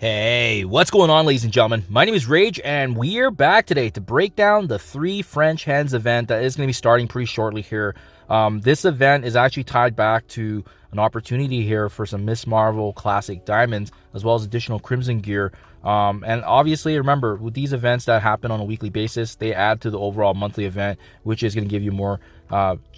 Hey, what's going on, ladies and gentlemen? My name is Rayge, and we're back today to break down the 3 French Hens event that is going to be starting pretty shortly here. This event is actually tied back to an opportunity here for some Miss Marvel Classic Diamonds, as well as additional Crimson gear. And obviously, remember, with these events that happen on a weekly basis, they add to the overall monthly event, which is going to give you more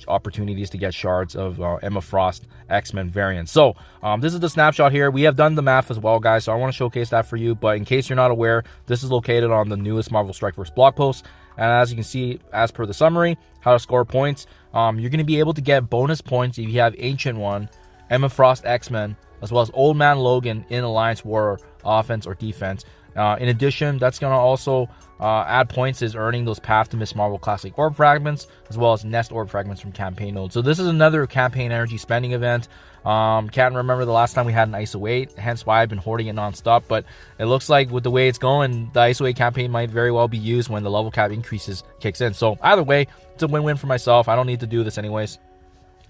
opportunities to get shards of Emma Frost X-Men variants. So this is the snapshot here. We have done the math as well, guys, so I want to showcase that for you. But in case you're not aware, this is located on the newest Marvel Strikeforce blog post. And as you can see, as per the summary, how to score points, you're going to be able to get bonus points if you have Ancient One, Emma Frost X-Men, as well as Old Man Logan in Alliance War offense or defense. In addition, that's going to also add points is earning those Path to Miss Marvel Classic Orb Fragments, as well as Nest Orb Fragments from Campaign Node. So this is another campaign energy spending event. Can't remember the last time we had an ISO 8, hence why I've been hoarding it non-stop. But it looks like with the way it's going, the ISO 8 campaign might very well be used when the level cap increases kicks in. So either way, it's a win-win for myself. I don't need to do this anyways.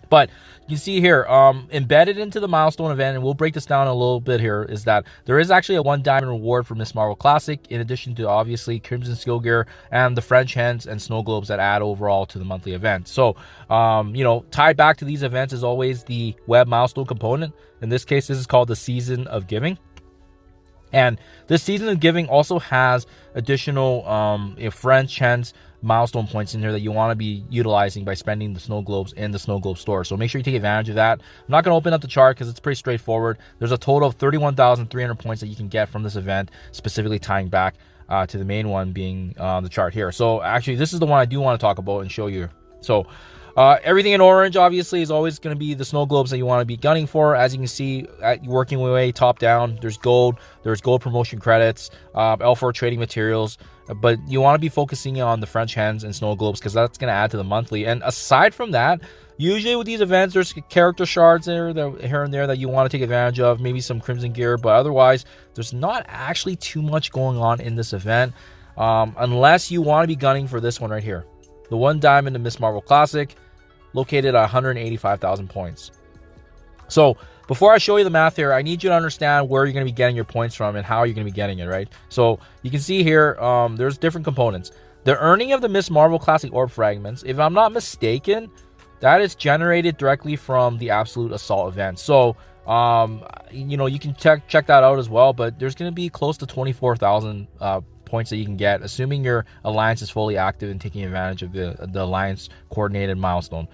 But you can see here, embedded into the Milestone event, and we'll break this down a little bit here, is that there is actually a 1 diamond reward for Miss Marvel Classic, in addition to obviously Crimson Skill Gear and the French Hens and Snow Globes that add overall to the monthly event. So, tied back to these events is always the web milestone component. In this case, this is called the Season of Giving. And this Season of Giving also has additional French Hens milestone points in here that you want to be utilizing by spending the Snow Globes in the Snow Globe store. So make sure you take advantage of that. I'm not going to open up the chart because it's pretty straightforward. There's a total of 31,300 points that you can get from this event, specifically tying back to the main one being the chart here. So actually, this is the one I do want to talk about and show you. So everything in orange, obviously, is always going to be the Snow Globes that you want to be gunning for. As you can see, working your way top down, there's gold promotion credits, L4 trading materials, but you want to be focusing on the French Hens and Snow Globes because that's going to add to the monthly. And aside from that, usually with these events, there's character shards here and there that you want to take advantage of, maybe some Crimson gear, but otherwise, there's not actually too much going on in this event, unless you want to be gunning for this one right here, the 1 diamond in Miss Marvel Classic, located at 185,000 points. So before I show you the math here, I need you to understand where you're going to be getting your points from and how you're going to be getting it, right? So you can see here, there's different components. The earning of the Miss Marvel Classic Orb Fragments, if I'm not mistaken, that is generated directly from the Absolute Assault event. So, you can check that out as well, but there's going to be close to 24,000 points that you can get, assuming your alliance is fully active and taking advantage of the alliance coordinated milestone.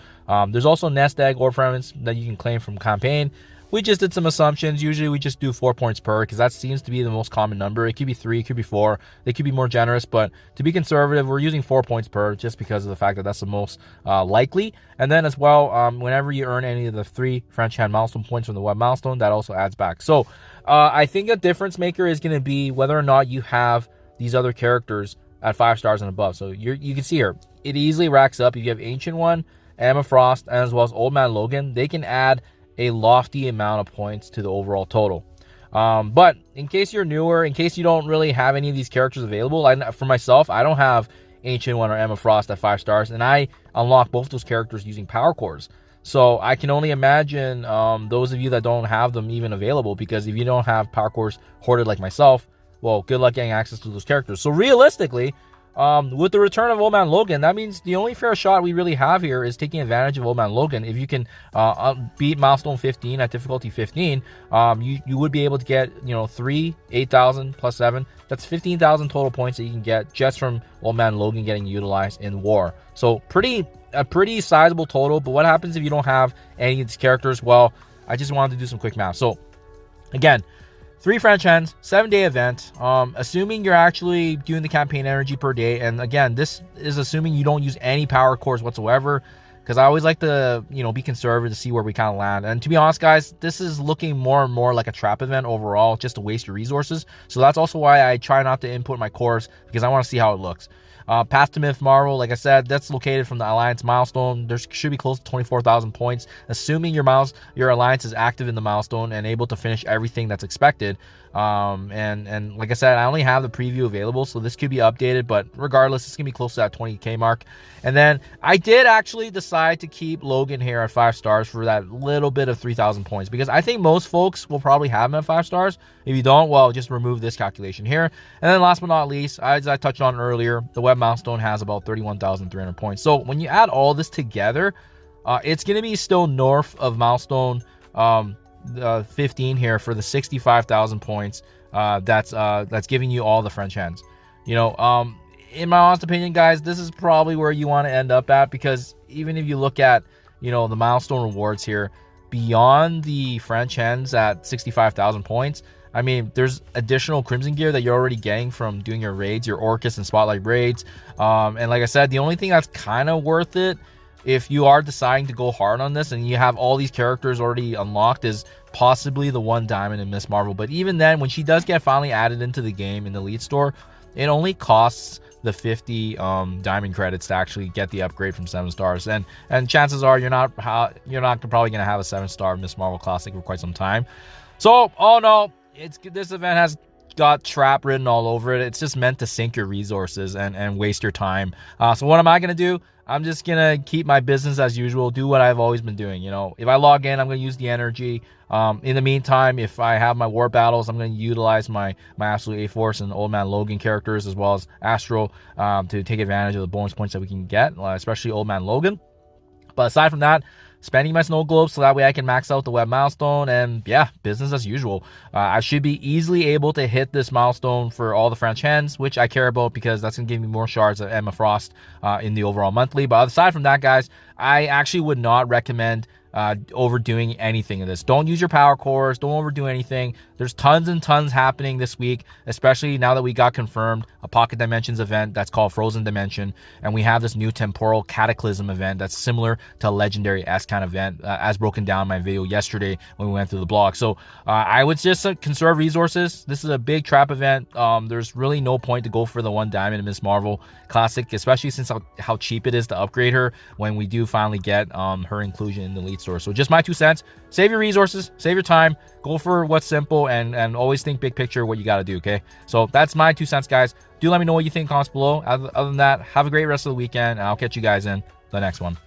There's also nest egg orb fragments that you can claim from campaign. We just did some assumptions. Usually we just do 4 points per, because that seems to be the most common number. It could be 3, it could be 4. They could be more generous, but to be conservative, we're using 4 points per, just because of the fact that that's the most likely. And then as well, whenever you earn any of the 3 French Hand milestone points from the web milestone, that also adds back. So I think a difference maker is going to be whether or not you have these other characters at 5 stars and above. So you can see here, it easily racks up. If you have Ancient One, Emma Frost, and as well as Old Man Logan, they can add a lofty amount of points to the overall total. But in case you're newer, in case you don't really have any of these characters available, for myself, I don't have Ancient One or Emma Frost at 5 stars, and I unlock both those characters using power cores. So I can only imagine those of you that don't have them even available, because if you don't have power cores hoarded like myself, well, good luck getting access to those characters. So realistically, with the return of Old Man Logan, that means the only fair shot we really have here is taking advantage of Old Man Logan. If you can beat Milestone 15 at difficulty 15, you would be able to get 3, 8,000 plus 7. That's 15,000 total points that you can get just from Old Man Logan getting utilized in war. So a pretty sizable total. But what happens if you don't have any of these characters? Well, I just wanted to do some quick math. So again, 3 French Hens, 7-day event, assuming you're actually doing the campaign energy per day. And again, this is assuming you don't use any power cores whatsoever, because I always like to, be conservative to see where we kind of land. And to be honest, guys, this is looking more and more like a trap event overall, just to waste your resources. So that's also why I try not to input my cores, because I want to see how it looks. Path to Miss Marvel, like I said, that's located from the Alliance milestone. There should be close to 24,000 points, assuming your Alliance is active in the milestone and able to finish everything that's expected. And like I said, I only have the preview available, so this could be updated, but regardless, it's gonna be close to that 20k mark. And then I did actually decide to keep Logan here at 5 stars for that little bit of 3,000 points, because I think most folks will probably have him at 5 stars. If you don't, well, just remove this calculation here. And then last but not least, as I touched on earlier, the web milestone has about 31,300 points. So when you add all this together, it's going to be still north of milestone 15 here for the 65,000 points. That's giving you all the French hens. You know, in my honest opinion, guys, this is probably where you want to end up at, because even if you look at, you know, the milestone rewards here, beyond the French hens at 65,000 points, I mean, there's additional crimson gear that you're already getting from doing your raids, your Orcus and Spotlight raids. And like I said, the only thing that's kind of worth it, if you are deciding to go hard on this and you have all these characters already unlocked, is possibly the 1 diamond in Miss Marvel. But even then, when she does get finally added into the game in the Elite Store, it only costs the 50 diamond credits to actually get the upgrade from 7 stars. And chances are you're not probably gonna have a 7-star Miss Marvel Classic for quite some time. So, oh no, this event has got trap written all over it. It's just meant to sink your resources and waste your time. So what am I gonna do? I'm just gonna keep my business as usual, do what I've always been doing. You know, if I log in, I'm gonna use the energy. In the meantime, if I have my war battles, I'm gonna utilize my Absolute A-Force and Old Man Logan characters, as well as Astro, to take advantage of the bonus points that we can get, especially Old Man Logan. But aside from that, spending my snow globes so that way I can max out the web milestone, and yeah, business as usual. I should be easily able to hit this milestone for all the French hens, which I care about because that's gonna give me more shards of Emma Frost in the overall monthly. But aside from that, guys, I actually would not recommend overdoing anything of this. Don't use your power cores, don't overdo anything. There's tons and tons happening this week, especially now that we got confirmed a Pocket Dimensions event that's called Frozen Dimension, and we have this new Temporal Cataclysm event that's similar to a Legendary S kind of event, as broken down in my video yesterday when we went through the blog. So I would just conserve resources. This is a big trap event. There's really no point to go for the 1 diamond in Miss Marvel Classic, especially since how cheap it is to upgrade her when we do finally get her inclusion in the Elite Store. So just my 2 cents. Save your resources, save your time, go for what's simple, and always think big picture what you got to do. Okay, so that's my 2 cents, guys. Do let me know what you think in comments below. Other than that, have a great rest of the weekend, and I'll catch you guys in the next one.